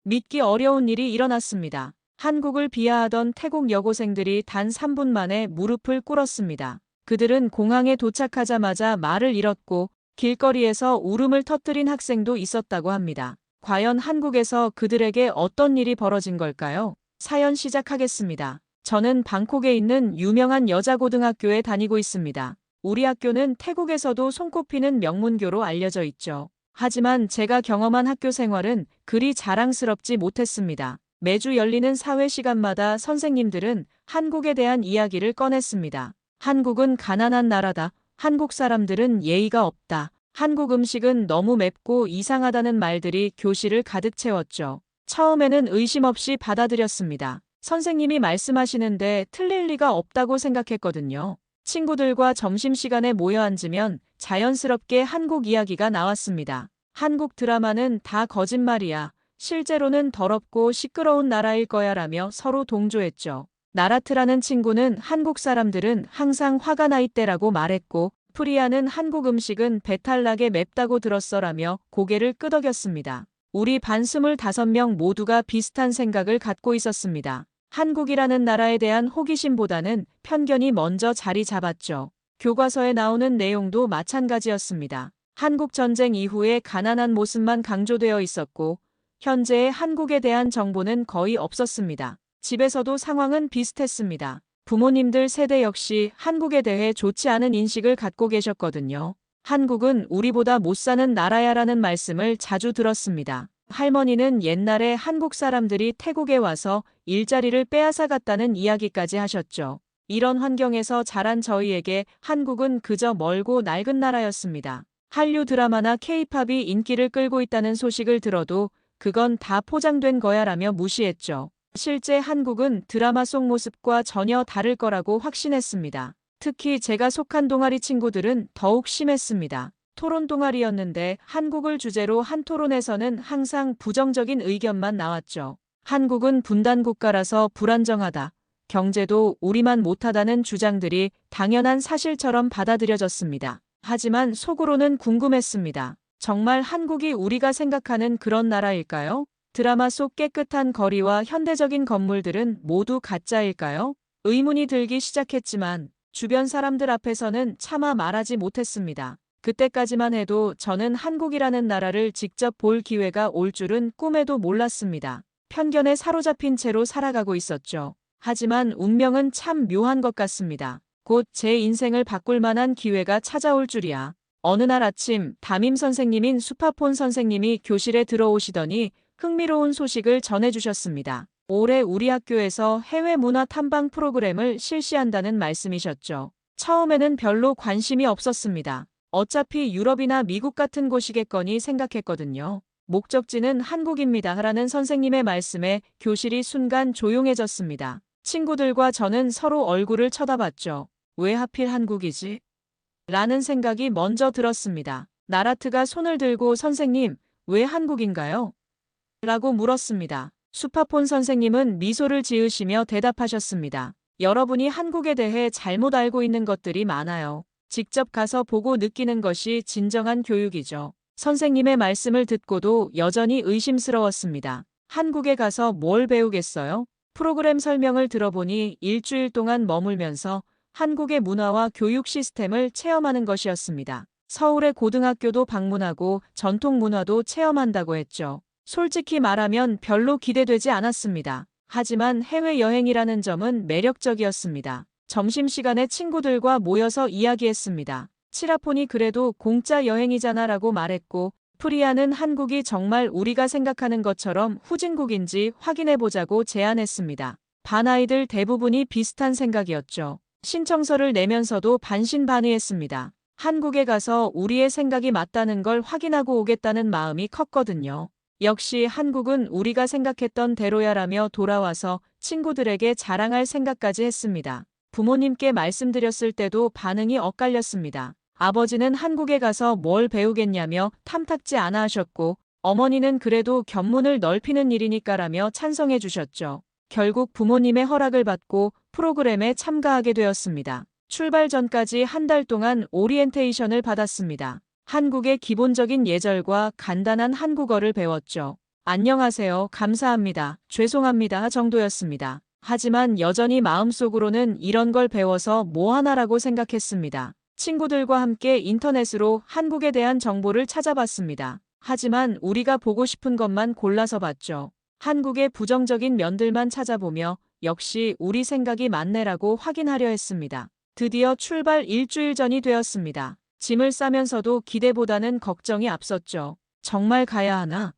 믿기 어려운 일이 일어났습니다. 한국을 비하하던 태국 여고생들이 단 3분 만에 무릎을 꿇었습니다. 그들은 공항에 도착하자마자 말을 잃었고 길거리에서 울음을 터뜨린 학생도 있었다고 합니다. 과연 한국에서 그들에게 어떤 일이 벌어진 걸까요? 사연 시작하겠습니다. 저는 방콕에 있는 유명한 여자고등학교에 다니고 있습니다. 우리 학교는 태국에서도 손꼽히는 명문교로 알려져 있죠. 하지만 제가 경험한 학교 생활은 그리 자랑스럽지 못했습니다. 매주 열리는 사회 시간마다 선생님들은 한국에 대한 이야기를 꺼냈습니다. 한국은 가난한 나라다. 한국 사람들은 예의가 없다. 한국 음식은 너무 맵고 이상하다는 말들이 교실을 가득 채웠죠. 처음에는 의심 없이 받아들였습니다. 선생님이 말씀하시는데 틀릴 리가 없다고 생각했거든요. 친구들과 점심시간에 모여 앉으면 자연스럽게 한국 이야기가 나왔습니다. 한국 드라마는 다 거짓말이야. 실제로는 더럽고 시끄러운 나라일 거야 라며 서로 동조했죠. 나라트라는 친구는 한국 사람들은 항상 화가 나 있대라고 말했고, 프리아는 한국 음식은 배탈나게 맵다고 들었어라며 고개를 끄덕였습니다. 우리 반 25명 모두가 비슷한 생각을 갖고 있었습니다. 한국이라는 나라에 대한 호기심보다는 편견이 먼저 자리 잡았죠. 교과서에 나오는 내용도 마찬가지였습니다. 한국 전쟁 이후에 가난한 모습만 강조되어 있었고, 현재의 한국에 대한 정보는 거의 없었습니다. 집에서도 상황은 비슷했습니다. 부모님들 세대 역시 한국에 대해 좋지 않은 인식을 갖고 계셨거든요. 한국은 우리보다 못 사는 나라야라는 말씀을 자주 들었습니다. 할머니는 옛날에 한국 사람들이 태국에 와서 일자리를 빼앗아 갔다는 이야기까지 하셨죠. 이런 환경에서 자란 저희에게 한국은 그저 멀고 낡은 나라였습니다. 한류 드라마나 케이팝이 인기를 끌고 있다는 소식을 들어도 그건 다 포장된 거야라며 무시했죠. 실제 한국은 드라마 속 모습과 전혀 다를 거라고 확신했습니다. 특히 제가 속한 동아리 친구들은 더욱 심했습니다. 토론 동아리였는데 한국을 주제로 한 토론에서는 항상 부정적인 의견만 나왔죠. 한국은 분단 국가라서 불안정하다. 경제도 우리만 못하다는 주장들이 당연한 사실처럼 받아들여졌습니다. 하지만 속으로는 궁금했습니다. 정말 한국이 우리가 생각하는 그런 나라일까요? 드라마 속 깨끗한 거리와 현대적인 건물들은 모두 가짜일까요? 의문이 들기 시작했지만 주변 사람들 앞에서는 차마 말하지 못했습니다. 그때까지만 해도 저는 한국이라는 나라를 직접 볼 기회가 올 줄은 꿈에도 몰랐습니다. 편견에 사로잡힌 채로 살아가고 있었죠. 하지만 운명은 참 묘한 것 같습니다. 곧 제 인생을 바꿀 만한 기회가 찾아올 줄이야. 어느 날 아침 담임 선생님인 수파폰 선생님이 교실에 들어오시더니 흥미로운 소식을 전해주셨습니다. 올해 우리 학교에서 해외 문화 탐방 프로그램을 실시한다는 말씀이셨죠. 처음에는 별로 관심이 없었습니다. 어차피 유럽이나 미국 같은 곳이겠거니 생각했거든요. 목적지는 한국입니다. 라는 선생님의 말씀에 교실이 순간 조용해졌습니다. 친구들과 저는 서로 얼굴을 쳐다봤죠. 왜 하필 한국이지? 라는 생각이 먼저 들었습니다. 나라트가 손을 들고 선생님, 왜 한국인가요? 라고 물었습니다. 수파폰 선생님은 미소를 지으시며 대답하셨습니다. 여러분이 한국에 대해 잘못 알고 있는 것들이 많아요. 직접 가서 보고 느끼는 것이 진정한 교육이죠. 선생님의 말씀을 듣고도 여전히 의심스러웠습니다. 한국에 가서 뭘 배우겠어요? 프로그램 설명을 들어보니 일주일 동안 머물면서 한국의 문화와 교육 시스템을 체험하는 것이었습니다. 서울의 고등학교도 방문하고 전통 문화도 체험한다고 했죠. 솔직히 말하면 별로 기대되지 않았습니다. 하지만 해외여행이라는 점은 매력적이었습니다. 점심시간에 친구들과 모여서 이야기했습니다. 치라폰이 그래도 공짜 여행이잖아 라고 말했고, 프리아는 한국이 정말 우리가 생각하는 것처럼 후진국인지 확인해보자고 제안했습니다. 반 아이들 대부분이 비슷한 생각이었죠. 신청서를 내면서도 반신반의했습니다. 한국에 가서 우리의 생각이 맞다는 걸 확인하고 오겠다는 마음이 컸거든요. 역시 한국은 우리가 생각했던 대로야라며 돌아와서 친구들에게 자랑할 생각까지 했습니다. 부모님께 말씀드렸을 때도 반응이 엇갈렸습니다. 아버지는 한국에 가서 뭘 배우겠냐며 탐탁지 않아 하셨고, 어머니는 그래도 견문을 넓히는 일이니까라며 찬성해 주셨죠. 결국 부모님의 허락을 받고 프로그램에 참가하게 되었습니다. 출발 전까지 한 달 동안 오리엔테이션을 받았습니다. 한국의 기본적인 예절과 간단한 한국어를 배웠죠. 안녕하세요. 감사합니다. 죄송합니다. 정도였습니다. 하지만 여전히 마음속으로는 이런 걸 배워서 뭐 하나라고 생각했습니다. 친구들과 함께 인터넷으로 한국에 대한 정보를 찾아봤습니다. 하지만 우리가 보고 싶은 것만 골라서 봤죠. 한국의 부정적인 면들만 찾아보며 역시 우리 생각이 맞네라고 확인하려 했습니다. 드디어 출발 일주일 전이 되었습니다. 짐을 싸면서도 기대보다는 걱정이 앞섰죠. 정말 가야 하나?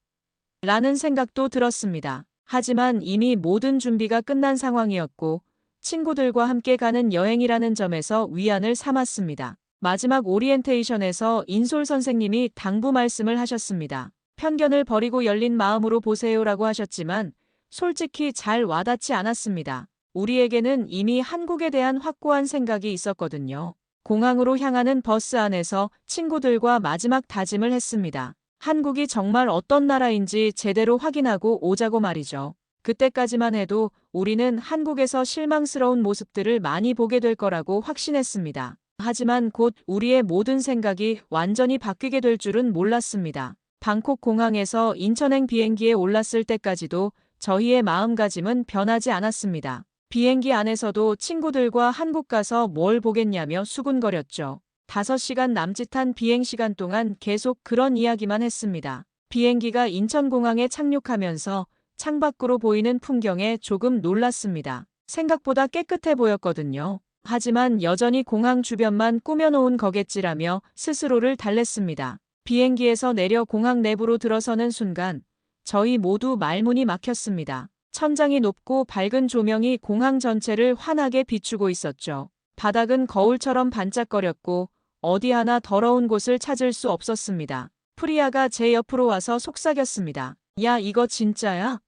라는 생각도 들었습니다. 하지만 이미 모든 준비가 끝난 상황이었고 친구들과 함께 가는 여행이라는 점에서 위안을 삼았습니다. 마지막 오리엔테이션에서 인솔 선생님이 당부 말씀을 하셨습니다. 편견을 버리고 열린 마음으로 보세요라고 하셨지만 솔직히 잘 와닿지 않았습니다. 우리에게는 이미 한국에 대한 확고한 생각이 있었거든요. 공항으로 향하는 버스 안에서 친구들과 마지막 다짐을 했습니다. 한국이 정말 어떤 나라인지 제대로 확인하고 오자고 말이죠. 그때까지만 해도 우리는 한국에서 실망스러운 모습들을 많이 보게 될 거라고 확신했습니다. 하지만 곧 우리의 모든 생각이 완전히 바뀌게 될 줄은 몰랐습니다. 방콕 공항에서 인천행 비행기에 올랐을 때까지도 저희의 마음가짐은 변하지 않았습니다. 비행기 안에서도 친구들과 한국 가서 뭘 보겠냐며 수군거렸죠. 5시간 남짓한 비행시간 동안 계속 그런 이야기만 했습니다. 비행기가 인천공항에 착륙하면서 창밖으로 보이는 풍경에 조금 놀랐습니다. 생각보다 깨끗해 보였거든요. 하지만 여전히 공항 주변만 꾸며놓은 거겠지라며 스스로를 달랬습니다. 비행기에서 내려 공항 내부로 들어서는 순간 저희 모두 말문이 막혔습니다. 천장이 높고 밝은 조명이 공항 전체를 환하게 비추고 있었죠. 바닥은 거울처럼 반짝거렸고 어디 하나 더러운 곳을 찾을 수 없었습니다. 프리아가 제 옆으로 와서 속삭였습니다. 야, 이거 진짜야?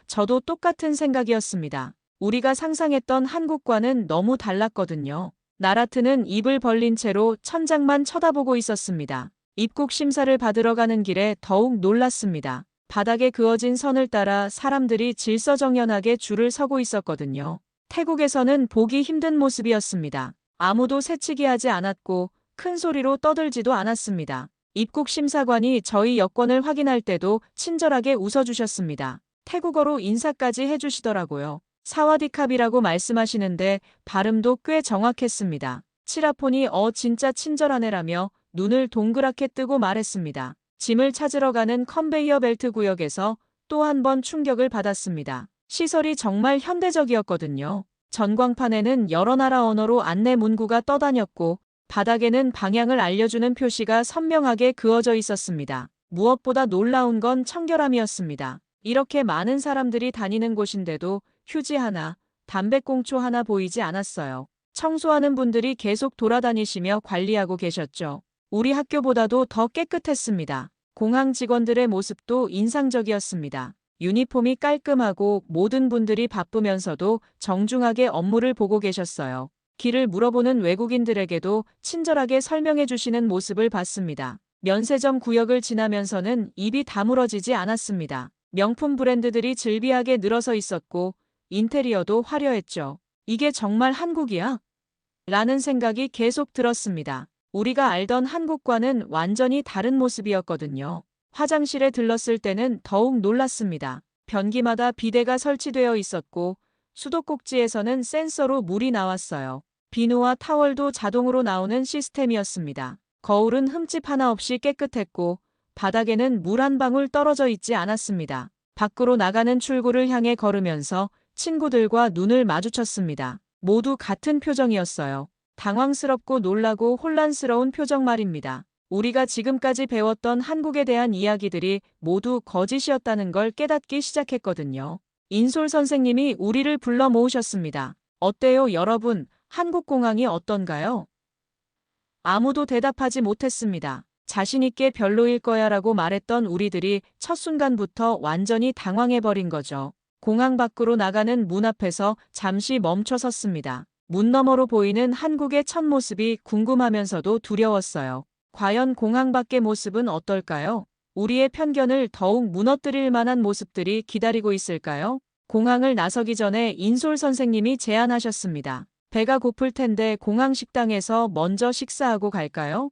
저도 똑같은 생각이었습니다. 우리가 상상했던 한국과는 너무 달랐거든요. 나라트는 입을 벌린 채로 천장만 쳐다보고 있었습니다. 입국 심사를 받으러 가는 길에 더욱 놀랐습니다. 바닥에 그어진 선을 따라 사람들이 질서정연하게 줄을 서고 있었거든요. 태국에서는 보기 힘든 모습이었습니다. 아무도 새치기하지 않았고 큰 소리로 떠들지도 않았습니다. 입국 심사관이 저희 여권을 확인할 때도 친절하게 웃어주셨습니다. 태국어로 인사까지 해주시더라고요. 사와디캅이라고 말씀하시는데 발음도 꽤 정확했습니다. 치라폰이 진짜 친절하네라며 눈을 동그랗게 뜨고 말했습니다. 짐을 찾으러 가는 컨베이어 벨트 구역에서 또 한 번 충격을 받았습니다. 시설이 정말 현대적이었거든요. 전광판에는 여러 나라 언어로 안내 문구가 떠다녔고 바닥에는 방향을 알려주는 표시가 선명하게 그어져 있었습니다. 무엇보다 놀라운 건 청결함이었습니다. 이렇게 많은 사람들이 다니는 곳인데도 휴지 하나, 담배꽁초 하나 보이지 않았어요. 청소하는 분들이 계속 돌아다니시며 관리하고 계셨죠. 우리 학교보다도 더 깨끗했습니다. 공항 직원들의 모습도 인상적이었습니다. 유니폼이 깔끔하고 모든 분들이 바쁘면서도 정중하게 업무를 보고 계셨어요. 길을 물어보는 외국인들에게도 친절하게 설명해 주시는 모습을 봤습니다. 면세점 구역을 지나면서는 입이 다물어지지 않았습니다. 명품 브랜드들이 즐비하게 늘어서 있었고 인테리어도 화려했죠. 이게 정말 한국이야? 라는 생각이 계속 들었습니다. 우리가 알던 한국과는 완전히 다른 모습이었거든요. 화장실에 들렀을 때는 더욱 놀랐습니다. 변기마다 비데가 설치되어 있었고 수도꼭지에서는 센서로 물이 나왔어요. 비누와 타월도 자동으로 나오는 시스템이었습니다. 거울은 흠집 하나 없이 깨끗했고 바닥에는 물 한 방울 떨어져 있지 않았습니다. 밖으로 나가는 출구를 향해 걸으면서 친구들과 눈을 마주쳤습니다. 모두 같은 표정이었어요. 당황스럽고 놀라고 혼란스러운 표정 말입니다. 우리가 지금까지 배웠던 한국에 대한 이야기들이 모두 거짓이었다는 걸 깨닫기 시작했거든요. 인솔 선생님이 우리를 불러 모으셨습니다. 어때요, 여러분? 한국 공항이 어떤가요? 아무도 대답하지 못했습니다. 자신있게 별로일 거야 라고 말했던 우리들이 첫 순간부터 완전히 당황해버린 거죠. 공항 밖으로 나가는 문 앞에서 잠시 멈춰 섰습니다. 문 너머로 보이는 한국의 첫 모습이 궁금하면서도 두려웠어요. 과연 공항 밖의 모습은 어떨까요? 우리의 편견을 더욱 무너뜨릴 만한 모습들이 기다리고 있을까요? 공항을 나서기 전에 인솔 선생님이 제안하셨습니다. 배가 고플 텐데 공항 식당에서 먼저 식사하고 갈까요?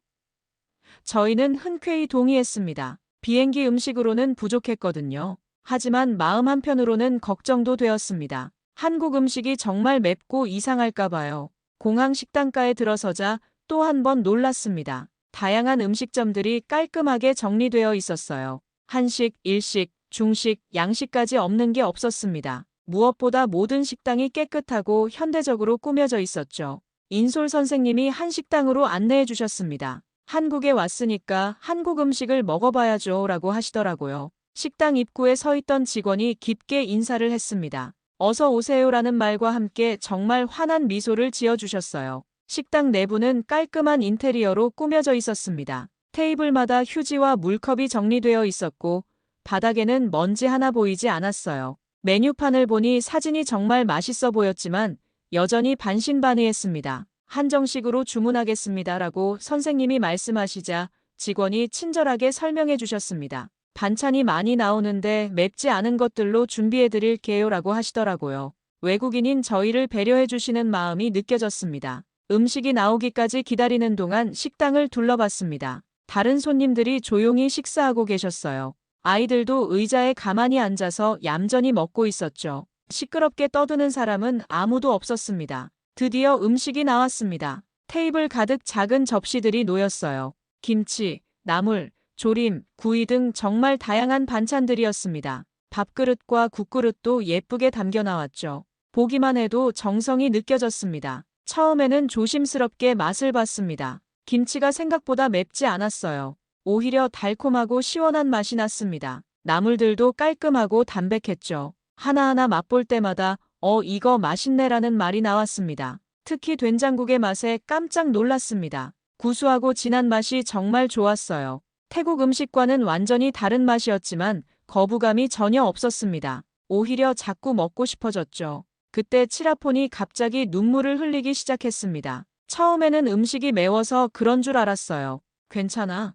저희는 흔쾌히 동의했습니다. 비행기 음식으로는 부족했거든요. 하지만 마음 한편으로는 걱정도 되었습니다. 한국 음식이 정말 맵고 이상할까 봐요. 공항 식당가에 들어서자 또 한 번 놀랐습니다. 다양한 음식점들이 깔끔하게 정리되어 있었어요. 한식, 일식, 중식, 양식까지 없는 게 없었습니다. 무엇보다 모든 식당이 깨끗하고 현대적으로 꾸며져 있었죠. 인솔 선생님이 한 식당으로 안내해 주셨습니다. 한국에 왔으니까 한국 음식을 먹어봐야죠 라고 하시더라고요. 식당 입구에 서 있던 직원이 깊게 인사를 했습니다. 어서 오세요라는 말과 함께 정말 환한 미소를 지어주셨어요. 식당 내부는 깔끔한 인테리어로 꾸며져 있었습니다. 테이블마다 휴지와 물컵이 정리되어 있었고 바닥에는 먼지 하나 보이지 않았어요. 메뉴판을 보니 사진이 정말 맛있어 보였지만 여전히 반신반의했습니다. 한정식으로 주문하겠습니다라고 선생님이 말씀하시자 직원이 친절하게 설명해 주셨습니다. 반찬이 많이 나오는데 맵지 않은 것들로 준비해 드릴게요라고 하시더라고요. 외국인인 저희를 배려해 주시는 마음이 느껴졌습니다. 음식이 나오기까지 기다리는 동안 식당을 둘러봤습니다. 다른 손님들이 조용히 식사하고 계셨어요. 아이들도 의자에 가만히 앉아서 얌전히 먹고 있었죠. 시끄럽게 떠드는 사람은 아무도 없었습니다. 드디어 음식이 나왔습니다. 테이블 가득 작은 접시들이 놓였어요. 김치, 나물, 조림, 구이 등 정말 다양한 반찬들이었습니다. 밥그릇과 국그릇도 예쁘게 담겨 나왔죠. 보기만 해도 정성이 느껴졌습니다. 처음에는 조심스럽게 맛을 봤습니다. 김치가 생각보다 맵지 않았어요. 오히려 달콤하고 시원한 맛이 났습니다. 나물들도 깔끔하고 담백했죠. 하나하나 맛볼 때마다 이거 맛있네라는 말이 나왔습니다. 특히 된장국의 맛에 깜짝 놀랐습니다. 구수하고 진한 맛이 정말 좋았어요. 태국 음식과는 완전히 다른 맛이었지만 거부감이 전혀 없었습니다. 오히려 자꾸 먹고 싶어졌죠. 그때 치라폰이 갑자기 눈물을 흘리기 시작했습니다. 처음에는 음식이 매워서 그런 줄 알았어요. 괜찮아?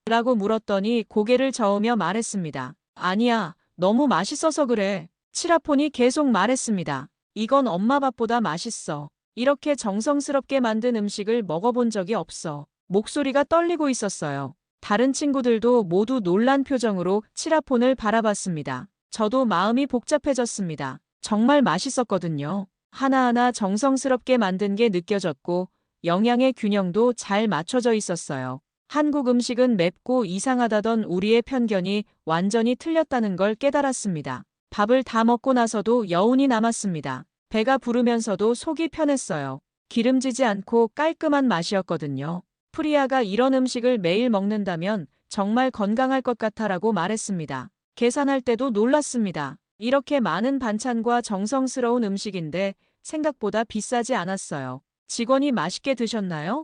라고 물었더니 고개를 저으며 말했습니다. 아니야, 너무 맛있어서 그래. 치라폰이 계속 말했습니다. 이건 엄마 밥보다 맛있어. 이렇게 정성스럽게 만든 음식을 먹어본 적이 없어. 목소리가 떨리고 있었어요. 다른 친구들도 모두 놀란 표정으로 치라폰을 바라봤습니다. 저도 마음이 복잡해졌습니다. 정말 맛있었거든요. 하나하나 정성스럽게 만든 게 느껴졌고 영양의 균형도 잘 맞춰져 있었어요. 한국 음식은 맵고 이상하다던 우리의 편견이 완전히 틀렸다는 걸 깨달았습니다. 밥을 다 먹고 나서도 여운이 남았습니다. 배가 부르면서도 속이 편했어요. 기름지지 않고 깔끔한 맛이었거든요. 프리아가 이런 음식을 매일 먹는다면 정말 건강할 것 같아라고 말했습니다. 계산할 때도 놀랐습니다. 이렇게 많은 반찬과 정성스러운 음식인데 생각보다 비싸지 않았어요. 직원이 맛있게 드셨나요?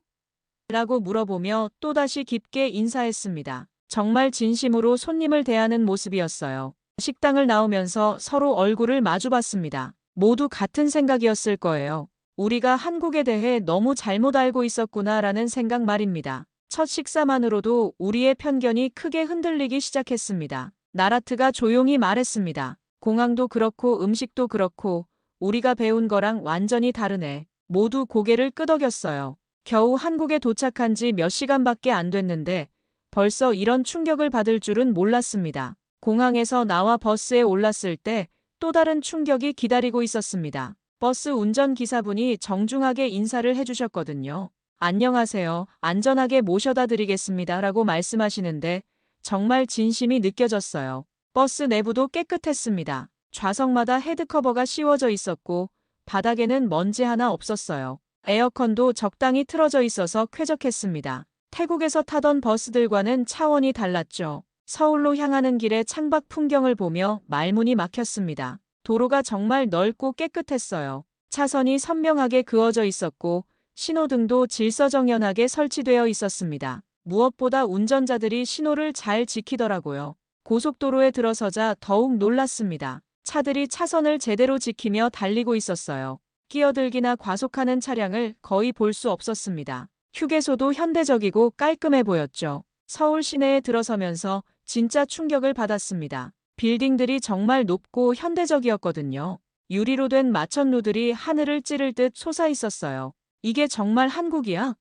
라고 물어보며 또다시 깊게 인사했습니다. 정말 진심으로 손님을 대하는 모습이었어요. 식당을 나오면서 서로 얼굴을 마주봤습니다. 모두 같은 생각이었을 거예요. 우리가 한국에 대해 너무 잘못 알고 있었구나라는 생각 말입니다. 첫 식사만으로도 우리의 편견이 크게 흔들리기 시작했습니다. 나라트가 조용히 말했습니다. 공항도 그렇고 음식도 그렇고 우리가 배운 거랑 완전히 다르네. 모두 고개를 끄덕였어요. 겨우 한국에 도착한 지 몇 시간밖에 안 됐는데 벌써 이런 충격을 받을 줄은 몰랐습니다. 공항에서 나와 버스에 올랐을 때 또 다른 충격이 기다리고 있었습니다. 버스 운전기사분이 정중하게 인사를 해주셨거든요. 안녕하세요. 안전하게 모셔다 드리겠습니다. 라고 말씀하시는데 정말 진심이 느껴졌어요. 버스 내부도 깨끗했습니다. 좌석마다 헤드커버가 씌워져 있었고 바닥에는 먼지 하나 없었어요. 에어컨도 적당히 틀어져 있어서 쾌적했습니다. 태국에서 타던 버스들과는 차원이 달랐죠. 서울로 향하는 길의 창밖 풍경을 보며 말문이 막혔습니다. 도로가 정말 넓고 깨끗했어요. 차선이 선명하게 그어져 있었고 신호등도 질서정연하게 설치되어 있었습니다. 무엇보다 운전자들이 신호를 잘 지키더라고요. 고속도로에 들어서자 더욱 놀랐습니다. 차들이 차선을 제대로 지키며 달리고 있었어요. 끼어들기나 과속하는 차량을 거의 볼 수 없었습니다. 휴게소도 현대적이고 깔끔해 보였죠. 서울 시내에 들어서면서 진짜 충격을 받았습니다. 빌딩들이 정말 높고 현대적이었거든요. 유리로 된 마천루들이 하늘을 찌를 듯 솟아 있었어요. 이게 정말 한국이야?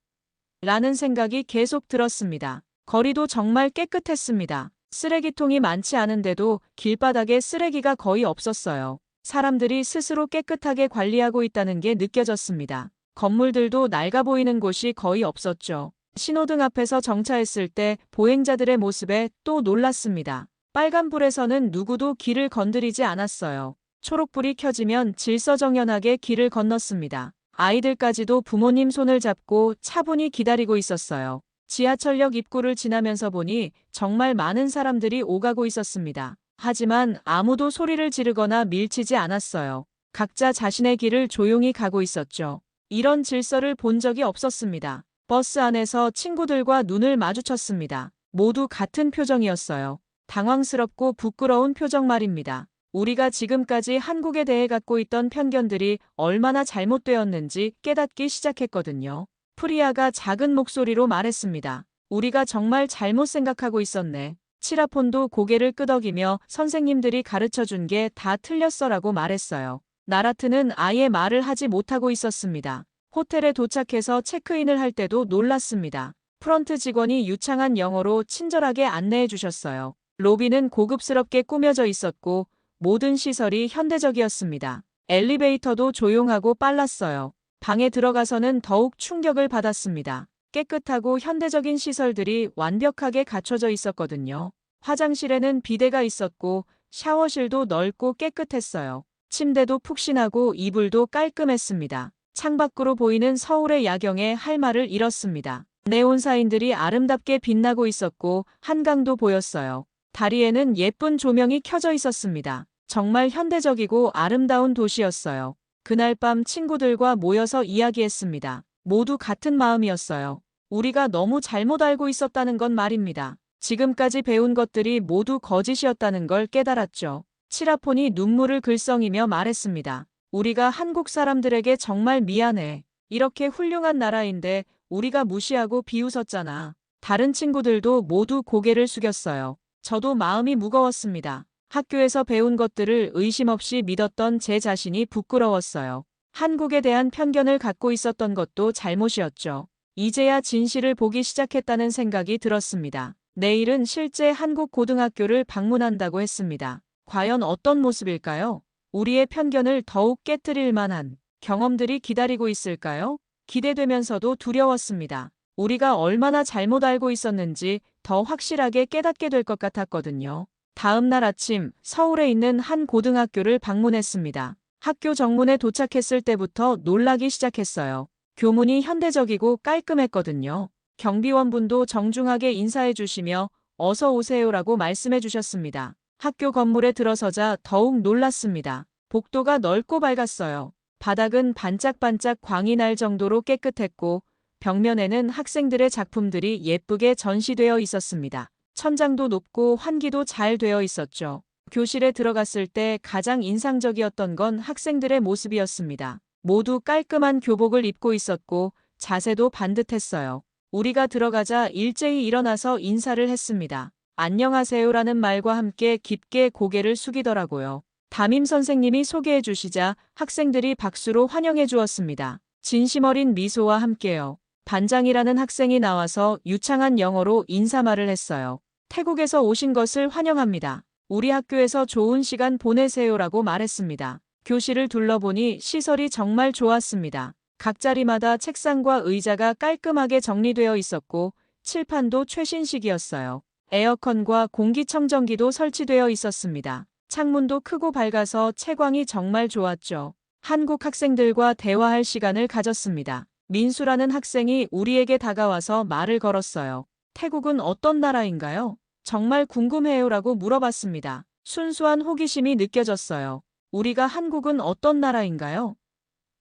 라는 생각이 계속 들었습니다. 거리도 정말 깨끗했습니다. 쓰레기통이 많지 않은데도 길바닥에 쓰레기가 거의 없었어요. 사람들이 스스로 깨끗하게 관리하고 있다는 게 느껴졌습니다. 건물들도 낡아 보이는 곳이 거의 없었죠. 신호등 앞에서 정차했을 때 보행자들의 모습에 또 놀랐습니다. 빨간불에서는 누구도 길을 건드리지 않았어요. 초록불이 켜지면 질서정연하게 길을 건넜습니다. 아이들까지도 부모님 손을 잡고 차분히 기다리고 있었어요. 지하철역 입구를 지나면서 보니 정말 많은 사람들이 오가고 있었습니다. 하지만 아무도 소리를 지르거나 밀치지 않았어요. 각자 자신의 길을 조용히 가고 있었죠. 이런 질서를 본 적이 없었습니다. 버스 안에서 친구들과 눈을 마주쳤습니다. 모두 같은 표정이었어요. 당황스럽고 부끄러운 표정 말입니다. 우리가 지금까지 한국에 대해 갖고 있던 편견들이 얼마나 잘못되었는지 깨닫기 시작했거든요. 프리아가 작은 목소리로 말했습니다. 우리가 정말 잘못 생각하고 있었네. 치라폰도 고개를 끄덕이며 선생님들이 가르쳐준 게 다 틀렸어라고 말했어요. 나라트는 아예 말을 하지 못하고 있었습니다. 호텔에 도착해서 체크인을 할 때도 놀랐습니다. 프런트 직원이 유창한 영어로 친절하게 안내해 주셨어요. 로비는 고급스럽게 꾸며져 있었고 모든 시설이 현대적이었습니다. 엘리베이터도 조용하고 빨랐어요. 방에 들어가서는 더욱 충격을 받았습니다. 깨끗하고 현대적인 시설들이 완벽하게 갖춰져 있었거든요. 화장실에는 비데가 있었고 샤워실도 넓고 깨끗했어요. 침대도 푹신하고 이불도 깔끔했습니다. 창밖으로 보이는 서울의 야경에 할 말을 잃었습니다. 네온사인들이 아름답게 빛나고 있었고 한강도 보였어요. 다리에는 예쁜 조명이 켜져 있었습니다. 정말 현대적이고 아름다운 도시였어요. 그날 밤 친구들과 모여서 이야기했습니다. 모두 같은 마음이었어요. 우리가 너무 잘못 알고 있었다는 건 말입니다. 지금까지 배운 것들이 모두 거짓이었다는 걸 깨달았죠. 치라폰이 눈물을 글썽이며 말했습니다. 우리가 한국 사람들에게 정말 미안해. 이렇게 훌륭한 나라인데 우리가 무시하고 비웃었잖아. 다른 친구들도 모두 고개를 숙였어요. 저도 마음이 무거웠습니다. 학교에서 배운 것들을 의심 없이 믿었던 제 자신이 부끄러웠어요. 한국에 대한 편견을 갖고 있었던 것도 잘못이었죠. 이제야 진실을 보기 시작했다는 생각이 들었습니다. 내일은 실제 한국 고등학교를 방문한다고 했습니다. 과연 어떤 모습일까요? 우리의 편견을 더욱 깨트릴 만한 경험들이 기다리고 있을까요? 기대되면서도 두려웠습니다. 우리가 얼마나 잘못 알고 있었는지 더 확실하게 깨닫게 될 것 같았거든요. 다음 날 아침 서울에 있는 한 고등학교를 방문했습니다. 학교 정문에 도착했을 때부터 놀라기 시작했어요. 교문이 현대적이고 깔끔했거든요. 경비원분도 정중하게 인사해 주시며 어서 오세요라고 말씀해 주셨습니다. 학교 건물에 들어서자 더욱 놀랐습니다. 복도가 넓고 밝았어요. 바닥은 반짝반짝 광이 날 정도로 깨끗했고 벽면에는 학생들의 작품들이 예쁘게 전시되어 있었습니다. 천장도 높고 환기도 잘 되어 있었죠. 교실에 들어갔을 때 가장 인상적이었던 건 학생들의 모습이었습니다. 모두 깔끔한 교복을 입고 있었고 자세도 반듯했어요. 우리가 들어가자 일제히 일어나서 인사를 했습니다. 안녕하세요라는 말과 함께 깊게 고개를 숙이더라고요. 담임 선생님이 소개해 주시자 학생들이 박수로 환영해 주었습니다. 진심 어린 미소와 함께요. 반장이라는 학생이 나와서 유창한 영어로 인사말을 했어요. 태국에서 오신 것을 환영합니다. 우리 학교에서 좋은 시간 보내세요라고 말했습니다. 교실을 둘러보니 시설이 정말 좋았습니다. 각 자리마다 책상과 의자가 깔끔하게 정리되어 있었고 칠판도 최신식이었어요. 에어컨과 공기청정기도 설치되어 있었습니다. 창문도 크고 밝아서 채광이 정말 좋았죠. 한국 학생들과 대화할 시간을 가졌습니다. 민수라는 학생이 우리에게 다가와서 말을 걸었어요. 태국은 어떤 나라인가요? 정말 궁금해요라고 물어봤습니다. 순수한 호기심이 느껴졌어요. 우리가 한국은 어떤 나라인가요?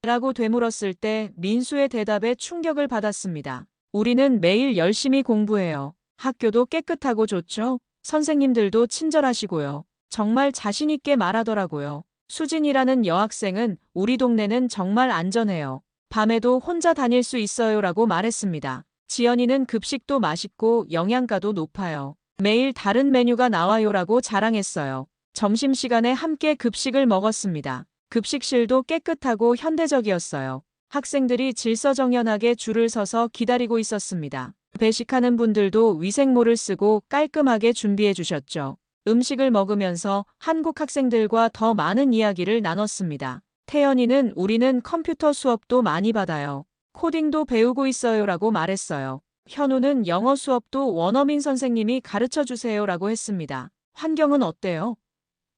라고 되물었을 때 민수의 대답에 충격을 받았습니다. 우리는 매일 열심히 공부해요. 학교도 깨끗하고 좋죠? 선생님들도 친절하시고요. 정말 자신 있게 말하더라고요. 수진이라는 여학생은 우리 동네는 정말 안전해요. 밤에도 혼자 다닐 수 있어요라고 말했습니다. 지연이는 급식도 맛있고 영양가도 높아요. 매일 다른 메뉴가 나와요라고 자랑했어요. 점심시간에 함께 급식을 먹었습니다. 급식실도 깨끗하고 현대적이었어요. 학생들이 질서정연하게 줄을 서서 기다리고 있었습니다. 배식하는 분들도 위생모를 쓰고 깔끔하게 준비해 주셨죠. 음식을 먹으면서 한국 학생들과 더 많은 이야기를 나눴습니다. 태연이는 우리는 컴퓨터 수업도 많이 받아요. 코딩도 배우고 있어요라고 말했어요. 현우는 영어 수업도 원어민 선생님이 가르쳐 주세요라고 했습니다. 환경은 어때요?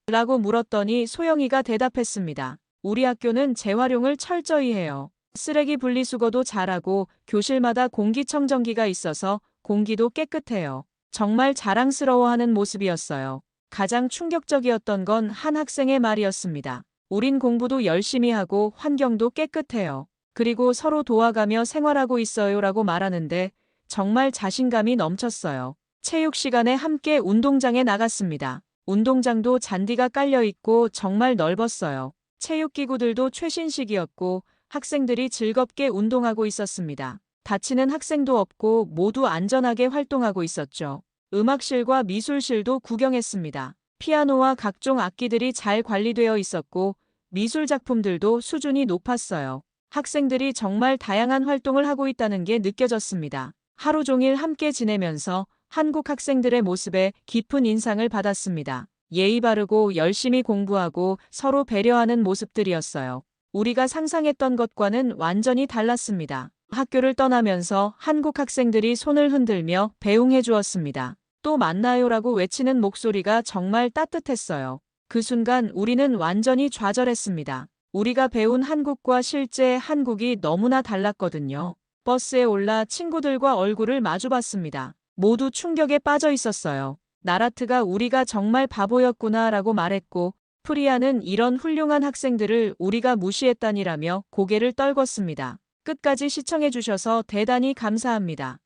라고 물었더니 소영이가 대답했습니다. 우리 학교는 재활용을 철저히 해요. 쓰레기 분리수거도 잘하고 교실마다 공기청정기가 있어서 공기도 깨끗해요. 정말 자랑스러워하는 모습이었어요. 가장 충격적이었던 건 한 학생의 말이었습니다. 우린 공부도 열심히 하고 환경도 깨끗해요. 그리고 서로 도와가며 생활하고 있어요라고 말하는데 정말 자신감이 넘쳤어요. 체육 시간에 함께 운동장에 나갔습니다. 운동장도 잔디가 깔려 있고 정말 넓었어요. 체육기구들도 최신식이었고 학생들이 즐겁게 운동하고 있었습니다. 다치는 학생도 없고 모두 안전하게 활동하고 있었죠. 음악실과 미술실도 구경했습니다. 피아노와 각종 악기들이 잘 관리되어 있었고 미술 작품들도 수준이 높았어요. 학생들이 정말 다양한 활동을 하고 있다는 게 느껴졌습니다. 하루 종일 함께 지내면서 한국 학생들의 모습에 깊은 인상을 받았습니다. 예의 바르고 열심히 공부하고 서로 배려하는 모습들이었어요. 우리가 상상했던 것과는 완전히 달랐습니다. 학교를 떠나면서 한국 학생들이 손을 흔들며 배웅해 주었습니다. 또 만나요라고 외치는 목소리가 정말 따뜻했어요. 그 순간 우리는 완전히 좌절했습니다. 우리가 배운 한국과 실제 한국이 너무나 달랐거든요. 버스에 올라 친구들과 얼굴을 마주봤습니다. 모두 충격에 빠져 있었어요. 나라트가 우리가 정말 바보였구나라고 말했고 프리아는 이런 훌륭한 학생들을 우리가 무시했다니라며 고개를 떨궜습니다. 끝까지 시청해주셔서 대단히 감사합니다.